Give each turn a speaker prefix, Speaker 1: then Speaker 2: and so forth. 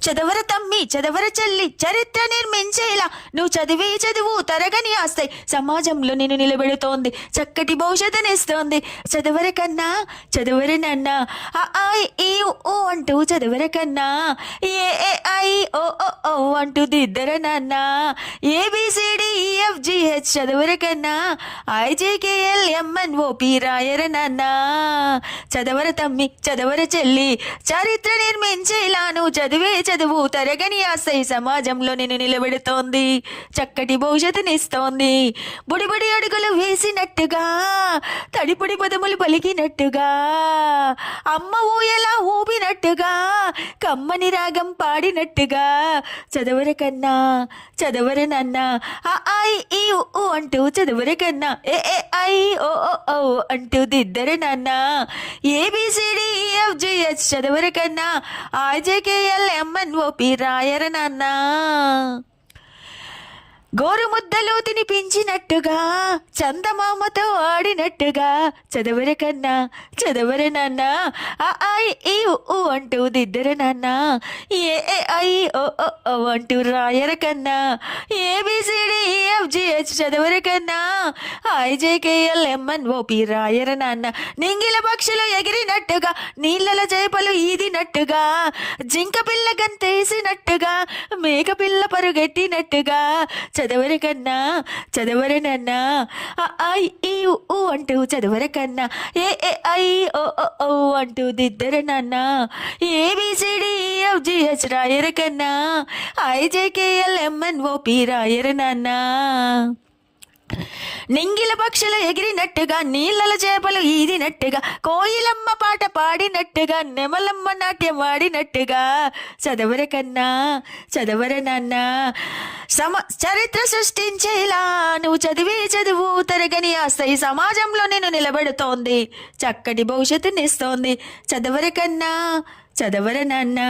Speaker 1: చదవర తమ్మి చదవర చెల్లి చరిత్ర నిర్మించేలా నువ్వు చదివే చదువు తరగని ఆస్తాయి సమాజంలో నేను నిలబెడుతోంది చక్కటి భవిష్యత్తునిస్తోంది చదవర కన్నా చదవర నాన్న ఆ ఈ ఓ అంటూ చదవర కన్నా ఏ ఐ ఓ ఓ అంటూ దిద్దర నాన్న ABCDEFGH చదవర కన్నా IJKLMNOP రాయర నాన్న చదవర తమ్మి చదవర చెల్లి చరిత్ర నిర్మించేలా నువ్వు చదివే చదువు తరగని ఆశై సమాజంలో నేను నిలబెడుతోంది చక్కటి భవిష్యత్తునిస్తోంది బుడిబుడి అడుగులు వేసినట్టుగా తడిపుడి పదములు పలికినట్టుగా అమ్మ ఊయలా ఊపినట్టుగా కమ్మని రాగం పాడినట్టుగా చదవర కన్నా చదవర నాన్న ఈ ఊ అంటూ చదవర కన్నా ఐ ఓ ఓ అంటూ దిద్దర నాన్న ABCDEFGH చదవర కన్నా IJKLMNOP రాయర నాన్న గోరు ముద్దలు తినిపించినట్టుగా చందమామతో ఆడినట్టుగా చదవర కన్నా చదవర నాన్న ఈ ఊ అంటూ దిద్దర నాన్న ఐ ఓ ఓ అంటూ రాయర కన్నా ABCDEFGH చదవర కన్నా IJKLMNOP రాయర నాన్న నింగిల పక్షులు ఎగిరినట్టుగా నీళ్ళల చేపలు ఈదినట్టుగా జింక పిల్ల గంతేసినట్టుగా మేక పిల్ల పరుగెట్టినట్టుగా చదవర కన్నా చదవర నాన్న ఈ ఊ అంటూ చదవర కన్నా ఐ ఓ ఓ అంటూ దిద్దర నాన్న ABCDEFGH రాయర కన్నా IJKLMNOP రాయర నాన్న నింగిల పక్షులు ఎగిరినట్టుగా నీళ్ళల చేపలు ఈదినట్టుగా కోయిలమ్మ పాట పాడినట్టుగా నెమలమ్మ నాట్యం ఆడినట్టుగా చదవర కన్నా చదవర నాన్న చరిత్ర సృష్టించేలా నువ్వు చదివే చదువు తరగని ఆశై సమాజంలో నేను నిలబెడుతోంది చక్కటి భవిష్యత్తునిస్తోంది చదవర కన్నా చదవర నాన్న